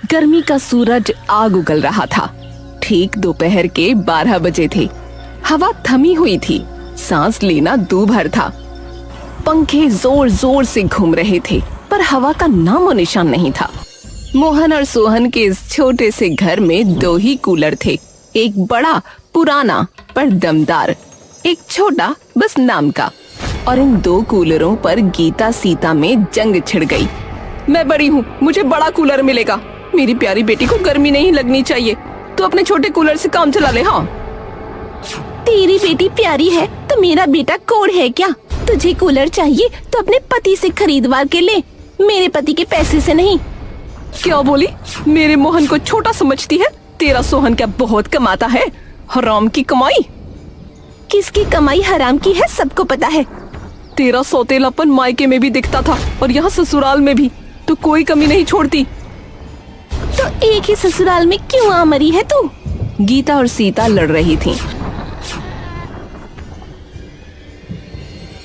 गर्मी का सूरज आग उगल रहा था। ठीक दोपहर के 12 बजे थे। हवा थमी हुई थी, सांस लेना दूभर था। पंखे जोर जोर से घूम रहे थे, पर हवा का नामो निशान नहीं था। मोहन और सोहन के इस छोटे से घर में 2 ही कूलर थे, एक बड़ा पुराना पर दमदार, एक छोटा बस नाम का। और इन 2 कूलरों पर गीता सीता में जंग छिड़ गई। मैं बड़ी हूँ, मुझे बड़ा कूलर मिलेगा। मेरी प्यारी बेटी को गर्मी नहीं लगनी चाहिए, तो अपने छोटे कूलर से काम चला ले। हाँ, तेरी बेटी प्यारी है तो मेरा बेटा कोढ़ है क्या? तुझे कूलर चाहिए तो अपने पति से खरीदवा के ले, मेरे पति के पैसे से नहीं। क्या बोली? मेरे मोहन को छोटा समझती है? तेरा सोहन क्या बहुत कमाता है? हराम की कमाई। किसकी कमाई हराम की है सबको पता है। तेरा सौतेलापन मायके में भी दिखता था और यहाँ ससुराल में भी, तो कोई कमी नहीं छोड़ती। तो एक ही ससुराल में क्यों आ मरी है तू? गीता और सीता लड़ रही थीं।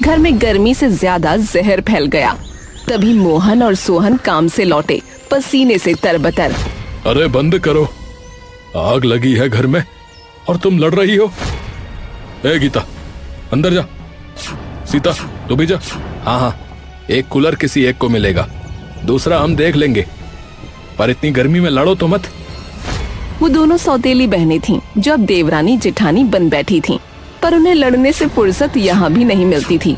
घर में गर्मी से ज्यादा जहर फैल गया। तभी मोहन और सोहन काम से लौटे, पसीने से तरबतर। अरे बंद करो, आग लगी है घर में और तुम लड़ रही हो। ए गीता, अंदर जा। सीता, तू भी जा। हाँ, एक कूलर किसी एक को मिलेगा, दूसरा हम देख लेंगे, पर इतनी गर्मी में लड़ो तो मत। वो दोनों सौतेली बहनें थीं, जो अब देवरानी जेठानी बन बैठी थीं, पर उन्हें लड़ने से फुर्सत यहाँ भी नहीं मिलती थी।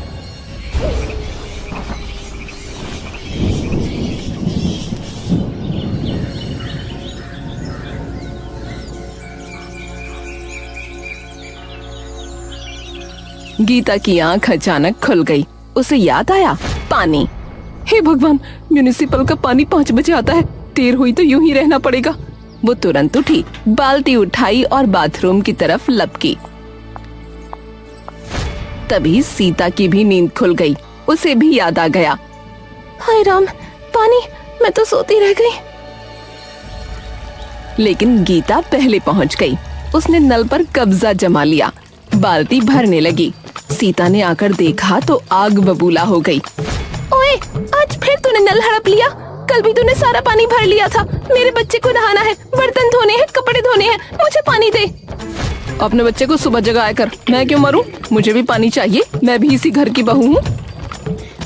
गीता की आंख अचानक खुल गई। उसे याद आया, पानी। हे भगवान, म्युनिसिपल का पानी 5 बजे आता है, देर हुई तो यूं ही रहना पड़ेगा। वो तुरंत उठी, बाल्टी उठाई और बाथरूम की तरफ लपकी। तभी सीता की भी नींद खुल गई। उसे भी याद आ गया, हाय राम, पानी, मैं तो सोती रह गई। लेकिन गीता पहले पहुंच गई। उसने नल पर कब्जा जमा लिया, बाल्टी भरने लगी। सीता ने आकर देखा तो आग बबूला हो गई। ओए, आज फिर तूने नल हड़प लिया? कल भी तूने सारा पानी भर लिया था। मेरे बच्चे को नहाना है, बर्तन धोने हैं, कपड़े धोने हैं, मुझे पानी दे। अपने बच्चे को सुबह जगाया कर, मैं क्यों मरूं? मुझे भी पानी चाहिए, मैं भी इसी घर की बहू हूँ।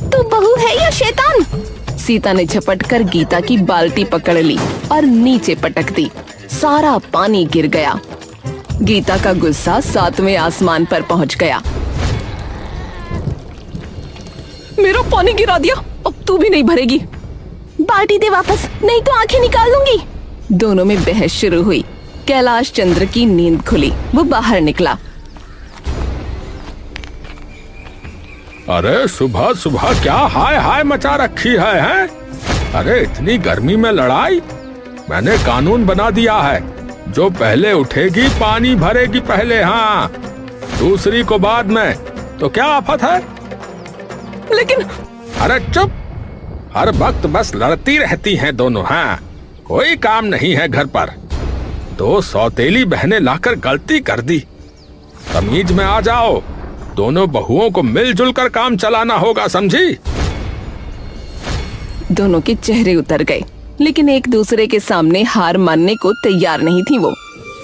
तू बहू है या शैतान? सीता ने झपट कर गीता की बाल्टी पकड़ ली और नीचे पटक दी। सारा पानी गिर गया। गीता का गुस्सा 7वें आसमान पर पहुंच गया। मेरा पानी गिरा दिया, अब तू भी नहीं भरेगी। बाल्टी दे वापस, नहीं तो आंखें निकाल लूंगी। दोनों में बहस शुरू हुई। कैलाश चंद्र की नींद खुली, वो बाहर निकला। अरे सुबह सुबह क्या हाय हाय मचा रखी है? अरे इतनी गर्मी में लड़ाई? मैंने कानून बना दिया है, जो पहले उठेगी पानी भरेगी पहले, हाँ, दूसरी को बाद में। तो क्या आफत है? लेकिन अरे चुप, हर वक्त बस लड़ती रहती हैं दोनों। हाँ, कोई काम नहीं है घर पर। 2 सौतेली बहनें लाकर गलती कर दी। तमीज में आ जाओ, दोनों बहुओं को मिलजुल कर काम चलाना होगा, समझी? दोनों के चेहरे उतर गए, लेकिन एक दूसरे के सामने हार मानने को तैयार नहीं थी। वो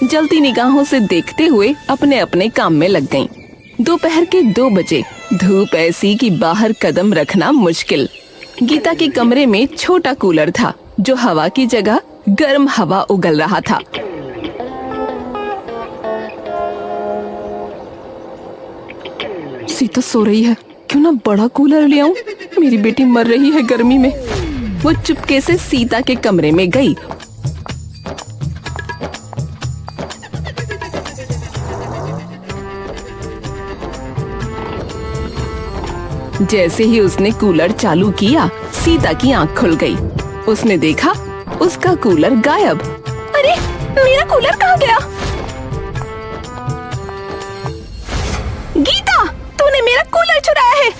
जलती निगाहों से देखते हुए अपने अपने काम में लग गईं। दोपहर के 2 बजे, धूप ऐसी कि बाहर कदम रखना मुश्किल। गीता के कमरे में छोटा कूलर था, जो हवा की जगह गर्म हवा उगल रहा था। सीता सो रही है, क्यों ना बड़ा कूलर ले आऊं? मेरी बेटी मर रही है गर्मी में। वो चुपके से सीता के कमरे में गई। जैसे ही उसने कूलर चालू किया, सीता की आंख खुल गई। उसने देखा, उसका कूलर गायब। अरे, मेरा कूलर कहाँ गया? गीता, तूने मेरा कूलर चुराया है।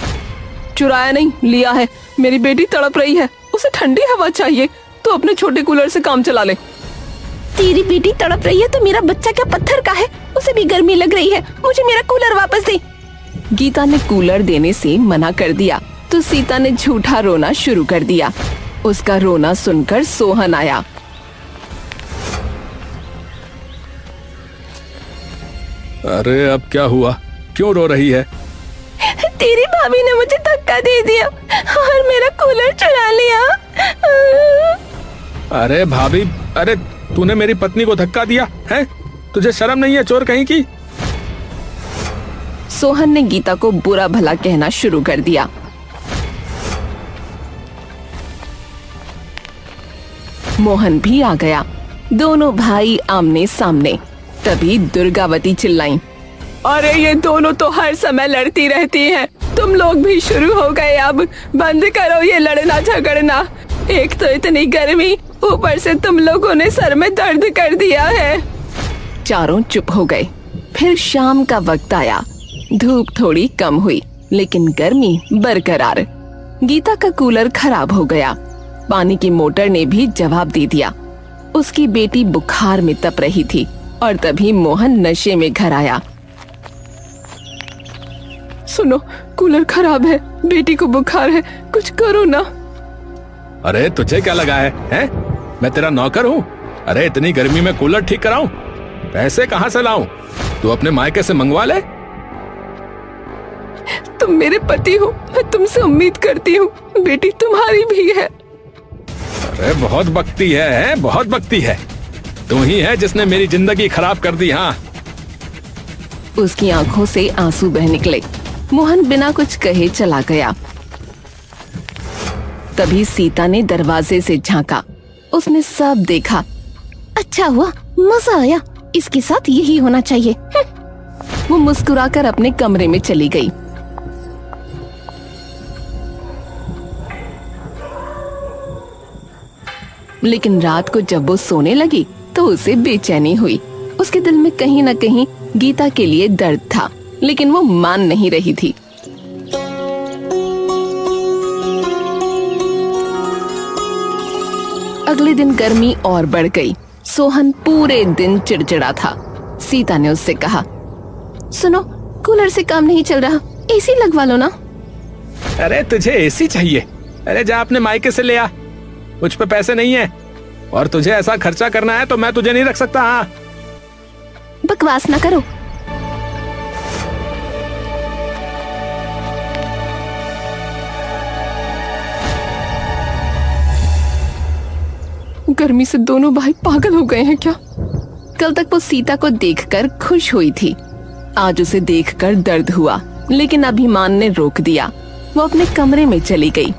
चुराया नहीं, लिया है। मेरी बेटी तड़प रही है, उसे ठंडी हवा चाहिए, तो अपने छोटे कूलर से काम चला ले। तेरी बेटी तड़प रही है तो मेरा बच्चा क्या पत्थर का है? उसे भी गर्मी लग रही है, मुझे मेरा कूलर वापस दे। गीता ने कूलर देने से मना कर दिया, तो सीता ने झूठा रोना शुरू कर दिया। उसका रोना सुनकर सोहन आया। अरे अब क्या हुआ, क्यों रो रही है? तेरी भाभी ने मुझे धक्का दे दिया और मेरा कूलर चुरा लिया। अरे भाभी, अरे तूने मेरी पत्नी को धक्का दिया है? तुझे शर्म नहीं है, चोर कहीं की? सोहन ने गीता को बुरा भला कहना शुरू कर दिया। मोहन भी आ गया। दोनों भाई आमने सामने। तभी दुर्गावती चिल्लाई, अरे ये दोनों तो हर समय लड़ती रहती हैं। तुम लोग भी शुरू हो गए, अब बंद करो ये लड़ना झगड़ना। एक तो इतनी गर्मी, ऊपर से तुम लोगों ने सर में दर्द कर दिया है। चारों चुप हो गए। फिर शाम का वक्त आया। धूप थोड़ी कम हुई, लेकिन गर्मी बरकरार। गीता का कूलर खराब हो गया। पानी की मोटर ने भी जवाब दे दिया। उसकी बेटी बुखार में तप रही थी और तभी मोहन नशे में घर आया। सुनो, कूलर खराब है, बेटी को बुखार है, कुछ करो ना। अरे तुझे क्या लगा है, हैं? मैं तेरा नौकर हूँ? अरे इतनी गर्मी में कूलर ठीक कराऊं? पैसे कहाँ से लाऊं? तू अपने मायके से मंगवा ले। तुम मेरे पति हो, मैं तुमसे उम्मीद करती हूँ, बेटी तुम्हारी भी है। अरे बहुत बकती है, बहुत बकती है। तू ही है जिसने मेरी जिंदगी खराब कर दी। हाँ। उसकी आंखों से आंसू बह निकले। मोहन बिना कुछ कहे चला गया। तभी सीता ने दरवाजे से झांका। उसने सब देखा। अच्छा हुआ, मजा आया, इसके साथ यही होना चाहिए। वो मुस्कुराकर अपने कमरे में चली गई। लेकिन रात को जब वो सोने लगी तो उसे बेचैनी हुई। उसके दिल में कहीं न कहीं गीता के लिए दर्द था, लेकिन वो मान नहीं रही थी। अगले दिन गर्मी और बढ़ गई। सोहन पूरे दिन चिड़चिड़ा था। सीता ने उससे कहा, सुनो, कूलर से काम नहीं चल रहा, एसी लगवा लो ना। अरे तुझे एसी चाहिए? अरे जा अपने मायके से ले आ। मुझ पे पैसे नहीं है और तुझे ऐसा खर्चा करना है तो मैं तुझे नहीं रख सकता। हाँ, बकवास ना करो। गर्मी से दोनों भाई पागल हो गए हैं क्या? कल तक वो सीता को देखकर खुश हुई थी। आज उसे देखकर दर्द हुआ, लेकिन अभिमान ने रोक दिया। वो अपने कमरे में चली गई।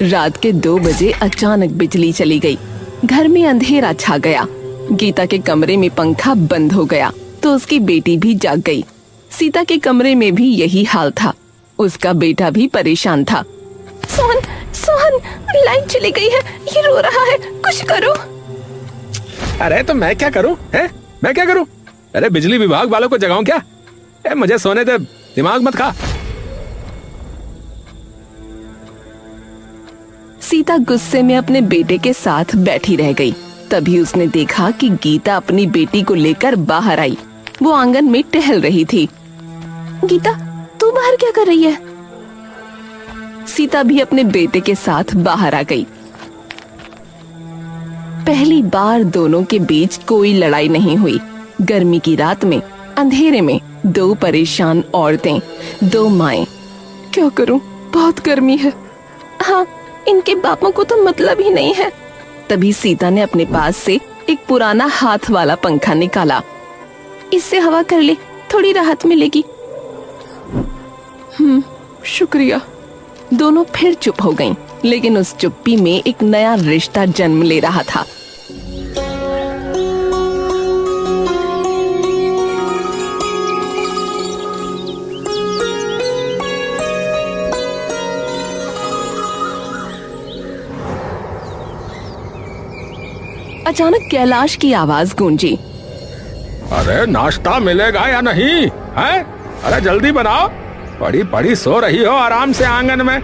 रात के 2 बजे अचानक बिजली चली गई। घर में अंधेरा छा गया। गीता के कमरे में पंखा बंद हो गया तो उसकी बेटी भी जाग गई। सीता के कमरे में भी यही हाल था। उसका बेटा भी परेशान था। सोहन, सोहन, लाइट चली गई है, ये रो रहा है, कुछ करो। अरे तो मैं क्या करूं? हैं? मैं क्या करूं? अरे बिजली विभाग वालों को जगाऊं क्या? मुझे सोने दे, दिमाग मत खा। सीता गुस्से में अपने बेटे के साथ बैठी रह गई। तभी उसने देखा कि गीता अपनी बेटी को लेकर बाहर आई। वो आंगन में टहल रही थी। गीता, तू बाहर क्या कर रही है? सीता भी अपने बेटे के साथ बाहर आ गई। पहली बार दोनों के बीच कोई लड़ाई नहीं हुई। गर्मी की रात में अंधेरे में 2 परेशान औरतें, 2 माएं। क्या करूं, बहुत गर्मी है। हाँ, इनके बापों को तो मतलब ही नहीं है। तभी सीता ने अपने पास से एक पुराना हाथ वाला पंखा निकाला। इससे हवा कर ले, थोड़ी राहत मिलेगी। शुक्रिया। दोनों फिर चुप हो गईं, लेकिन उस चुप्पी में एक नया रिश्ता जन्म ले रहा था। अचानक कैलाश की आवाज गूंजी। अरे नाश्ता मिलेगा या नहीं है? अरे जल्दी बनाओ, पड़ी पड़ी सो रही हो आराम से आंगन में।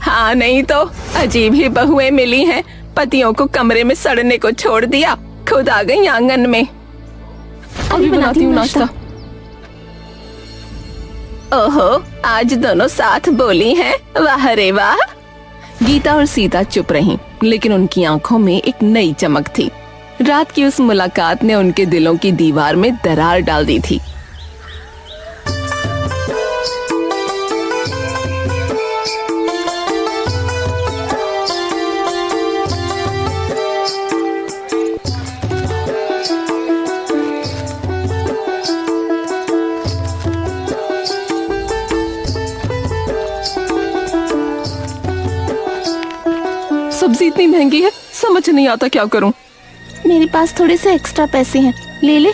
हाँ नहीं तो, अजीब ही बहुएं मिली हैं। पतियों को कमरे में सड़ने को छोड़ दिया, खुद आ गई आंगन में। अभी बनाती हूँ नाश्ता। ओहो, आज दोनों साथ बोली हैं। वाह रे वाह। गीता और सीता चुप रहीं, लेकिन उनकी आंखों में एक नई चमक थी। रात की उस मुलाकात ने उनके दिलों की दीवार में दरार डाल दी थी। सब्जी इतनी महंगी है, समझ नहीं आता क्या करूं। मेरे पास थोड़े से एक्स्ट्रा पैसे हैं, ले ले।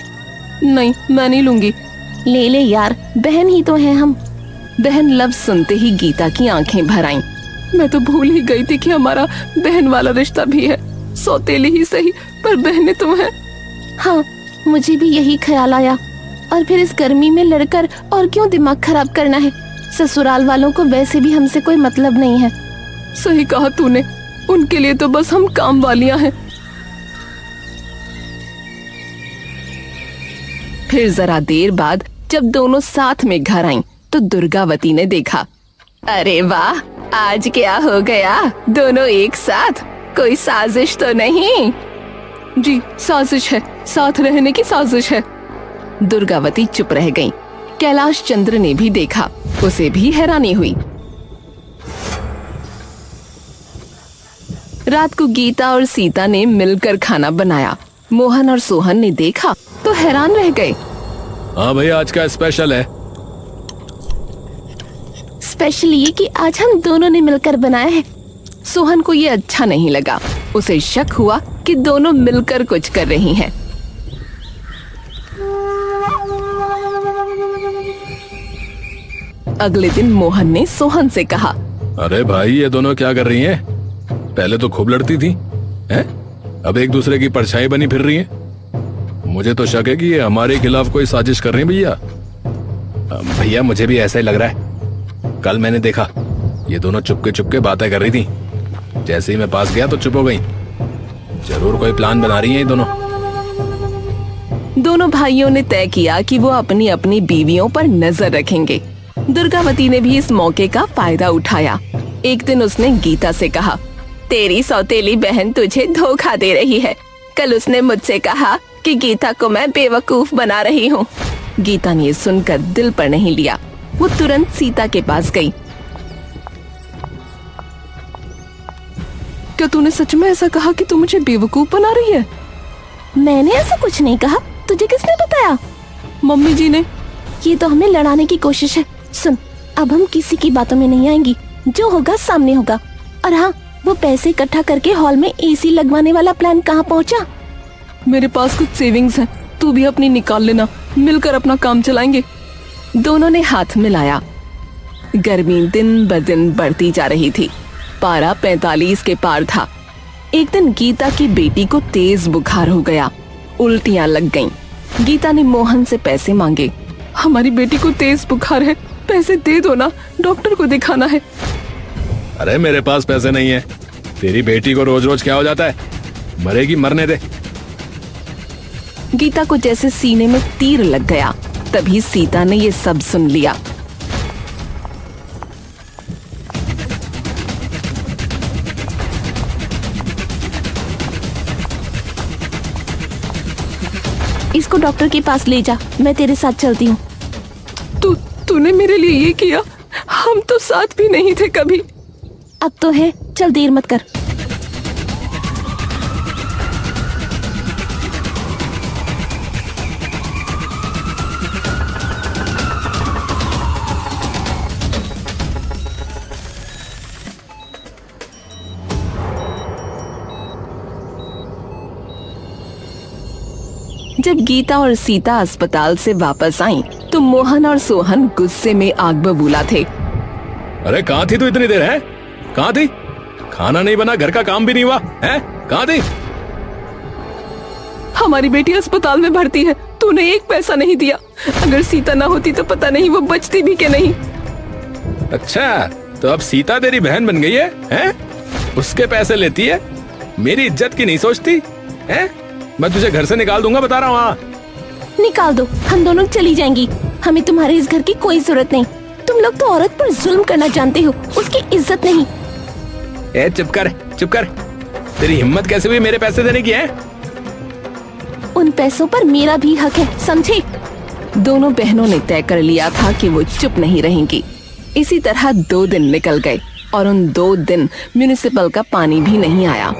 नहीं, मैं नहीं लूंगी। ले ले यार, बहन ही तो हैं हम। बहन लफ्ज सुनते ही गीता की आंखें भर आईं। मैं तो भूल ही गई थी कि हमारा बहन वाला रिश्ता भी है। सौतेली ही सही, पर बहनें तो हैं। हाँ, मुझे भी यही ख्याल आया। और फिर इस गर्मी में लड़कर और क्यों दिमाग खराब करना है। ससुराल वालों को वैसे भी हमसे कोई मतलब नहीं है। सही कहा तूने, उनके लिए तो बस हम काम वालियां हैं। फिर जरा देर बाद जब दोनों साथ में घर आईं, तो दुर्गावती ने देखा। अरे वाह, आज क्या हो गया, दोनों एक साथ? कोई साजिश तो नहीं? जी, साजिश है, साथ रहने की साजिश है। दुर्गावती चुप रह गईं। कैलाश चंद्र ने भी देखा, उसे भी हैरानी हुई। रात को गीता और सीता ने मिलकर खाना बनाया। मोहन और सोहन ने देखा तो हैरान रह गए। हाँ भैया, आज क्या स्पेशल है? स्पेशल ये कि आज हम दोनों ने मिलकर बनाया है। सोहन को ये अच्छा नहीं लगा। उसे शक हुआ कि दोनों मिलकर कुछ कर रही हैं। अगले दिन मोहन ने सोहन से कहा, अरे भाई, ये दोनों क्या कर रही हैं? पहले तो खूब लड़ती थी, हैं? अब एक दूसरे की परछाई बनी फिर रही हैं। मुझे तो शक है कि ये हमारे खिलाफ कोई साजिश कर रही हैं भैया। भैया, मुझे भी ऐसा ही लग रहा है। कल मैंने देखा ये दोनों चुपके बातें कर रही थी। जैसे ही मैं पास गया तो चुप हो गई। जरूर कोई प्लान बना रही हैं ये दोनों। दोनों भाइयों ने तय किया कि वो अपनी अपनी बीवियों पर नजर रखेंगे। दुर्गावती ने भी इस मौके का फायदा उठाया। एक दिन उसने गीता से कहा, तेरी सौतेली बहन तुझे धोखा दे रही है। कल उसने मुझसे कहा कि गीता को मैं बेवकूफ बना रही हूँ। गीता ने ये सुनकर दिल पर नहीं लिया। वो तुरंत सीता के पास गई। क्या तूने सच में ऐसा कहा कि तू मुझे बेवकूफ बना रही है? मैंने ऐसा कुछ नहीं कहा। तुझे किसने बताया? मम्मी जी ने। ये तो हमें लड़ाने की कोशिश है। सुन, अब हम किसी की बातों में नहीं आएंगी। जो होगा सामने होगा। और हाँ, वो पैसे इकट्ठा करके हॉल में एसी लगवाने वाला प्लान कहाँ पहुँचा? मेरे पास कुछ सेविंग्स हैं, तू भी अपनी निकाल लेना। मिलकर अपना काम चलाएंगे। दोनों ने हाथ मिलाया। गर्मी दिन ब दिन बढ़ती जा रही थी। पारा 45 के पार था। एक दिन गीता की बेटी को तेज बुखार हो गया। उल्टियां लग गईं। गीता ने मोहन से पैसे मांगे। हमारी बेटी को तेज बुखार है, पैसे दे दो ना, डॉक्टर को दिखाना है। अरे मेरे पास पैसे नहीं है। तेरी बेटी को रोज रोज क्या हो जाता है? मरेगी, मरने दे। गीता को जैसे सीने में तीर लग गया। तभी सीता ने ये सब सुन लिया। इसको डॉक्टर के पास ले जा, मैं तेरे साथ चलती हूँ। तूने मेरे लिए ये किया? हम तो साथ भी नहीं थे कभी। अब तो है, चल देर मत कर। जब गीता और सीता अस्पताल से वापस आईं, तो मोहन और सोहन गुस्से में आग बबूला थे। अरे कहाँ थी तू इतनी देर? है कहाँ थी? खाना नहीं बना, घर का काम भी नहीं हुआ है? कहाँ थी? हमारी बेटी अस्पताल में भर्ती है, तूने एक पैसा नहीं दिया। अगर सीता ना होती तो पता नहीं वो बचती भी कि नहीं। अच्छा, तो अब सीता तेरी बहन बन गई है? उसके पैसे लेती है, मेरी इज्जत की नहीं सोचती है? मैं तुझे घर से निकाल दूंगा, बता रहा हूँ। निकाल दो, हम दोनों चली जाएंगी। हमें तुम्हारे इस घर की कोई जरूरत नहीं। तुम लोग तो औरत पर जुल्म करना जानते हो, उसकी इज्जत नहीं। ए चुप कर, चुप कर। तेरी हिम्मत कैसे हुई मेरे पैसे देने की है? उन पैसों पर मेरा भी हक है, समझे? दोनों बहनों ने तय कर लिया था कि वो चुप नहीं रहेंगी। इसी तरह 2 दिन निकल गए और उन 2 दिन म्युनिसिपल का पानी भी नहीं आया।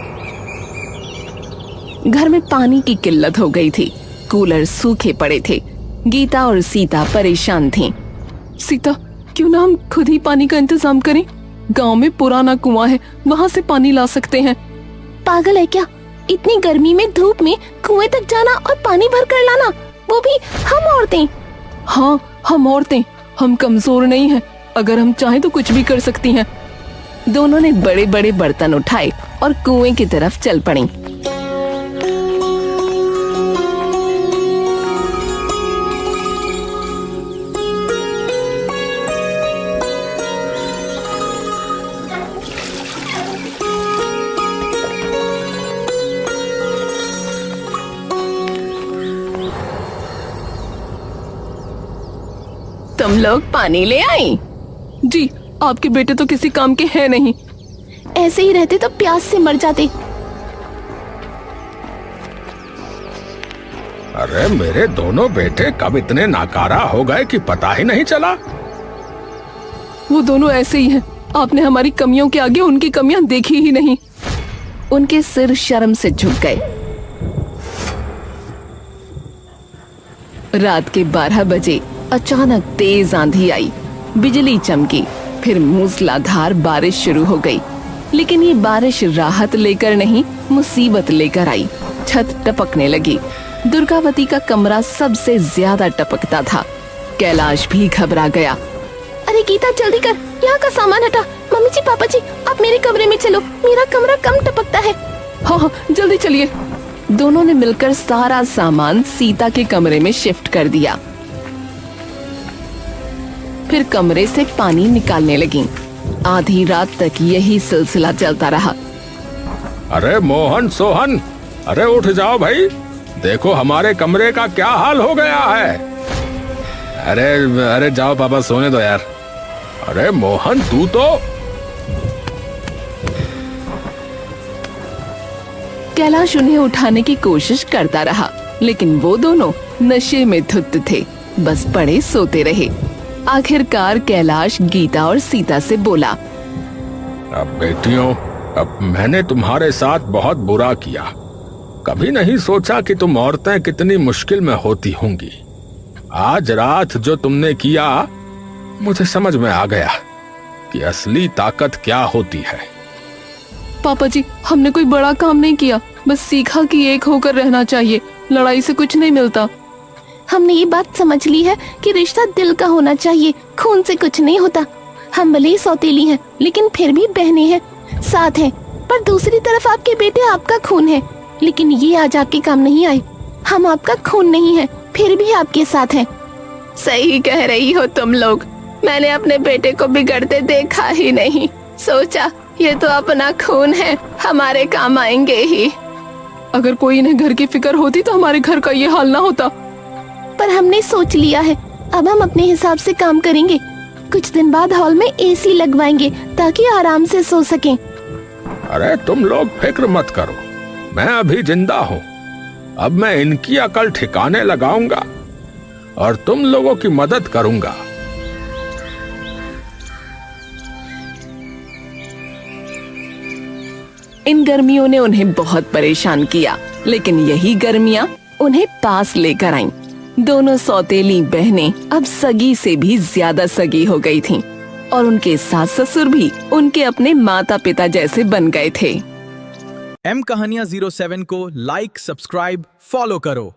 घर में पानी की किल्लत हो गई थी, कूलर सूखे पड़े थे। गीता और सीता परेशान थीं। सीता, क्यों ना हम खुद ही पानी का इंतजाम करें? गांव में पुराना कुआं है, वहां से पानी ला सकते हैं। पागल है क्या? इतनी गर्मी में धूप में कुएं तक जाना और पानी भर कर लाना, वो भी हम औरतें। हाँ, हम औरतें, हम कमजोर नहीं हैं। अगर हम चाहें तो कुछ भी कर सकती हैं। दोनों ने बड़े बड़े बर्तन उठाए और कुएं की तरफ चल पड़ी। तुम लोग पानी ले आई? जी, आपके बेटे तो किसी काम के हैं नहीं। ऐसे ही रहते तो प्यास से मर जाते। अरे मेरे दोनों बेटे कब इतने नाकारा हो गए कि पता ही नहीं चला। वो दोनों ऐसे ही हैं। आपने हमारी कमियों के आगे उनकी कमियां देखी ही नहीं। उनके सिर शर्म से झुक गए। रात के 12 बजे अचानक तेज आंधी आई, बिजली चमकी, फिर मूसलाधार बारिश शुरू हो गई। लेकिन ये बारिश राहत लेकर नहीं, मुसीबत लेकर आई। छत टपकने लगी। दुर्गावती का कमरा सबसे ज्यादा टपकता था। कैलाश भी घबरा गया। अरे गीता, जल्दी कर, यहाँ का सामान हटा। मम्मी जी, पापा जी, आप मेरे कमरे में चलो, मेरा कमरा कम टपकता है। हाँ हाँ, जल्दी चलिए। दोनों ने मिलकर सारा सामान सीता के कमरे में शिफ्ट कर दिया। फिर कमरे से पानी निकालने लगी। आधी रात तक यही सिलसिला चलता रहा। अरे मोहन, सोहन, अरे उठ जाओ भाई, देखो हमारे कमरे का क्या हाल हो गया है। अरे अरे जाओ पापा, सोने दो यार। अरे मोहन, तू तो। कैलाश उन्हें उठाने की कोशिश करता रहा, लेकिन वो दोनों नशे में धुत थे, बस पड़े सोते रहे। आखिरकार कैलाश गीता और सीता से बोला, अब बेटियों, अब मैंने तुम्हारे साथ बहुत बुरा किया। कभी नहीं सोचा कि तुम औरतें कितनी मुश्किल में होती होंगी। आज रात जो तुमने किया, मुझे समझ में आ गया कि असली ताकत क्या होती है। पापा जी, हमने कोई बड़ा काम नहीं किया, बस सीखा कि एक होकर रहना चाहिए। लड़ाई से कुछ नहीं मिलता। हमने ये बात समझ ली है कि रिश्ता दिल का होना चाहिए, खून से कुछ नहीं होता। हम भले ही सौतेली हैं, लेकिन फिर भी बहनें हैं, साथ हैं। पर दूसरी तरफ आपके बेटे आपका खून है, लेकिन ये आज आपके काम नहीं आए। हम आपका खून नहीं है, फिर भी आपके साथ हैं। सही कह रही हो तुम लोग। मैंने अपने बेटे को बिगड़ते देखा ही नहीं। सोचा ये तो अपना खून है, हमारे काम आएंगे ही। अगर कोई इन्हें घर की फिक्र होती तो हमारे घर का ये हाल ना होता। पर हमने सोच लिया है, अब हम अपने हिसाब से काम करेंगे। कुछ दिन बाद हॉल में एसी लगवाएंगे ताकि आराम से सो सकें। अरे तुम लोग फिक्र मत करो, मैं अभी जिंदा हूँ। अब मैं इनकी अकल ठिकाने लगाऊंगा और तुम लोगों की मदद करूंगा। इन गर्मियों ने उन्हें बहुत परेशान किया, लेकिन यही गर्मियां उन्हें पास लेकर आईं। दोनों सौतेली बहनें अब सगी से भी ज्यादा सगी हो गई थीं, और उनके सास ससुर भी उनके अपने माता पिता जैसे बन गए थे। एम कहानियां 07 को लाइक, सब्सक्राइब, फॉलो करो।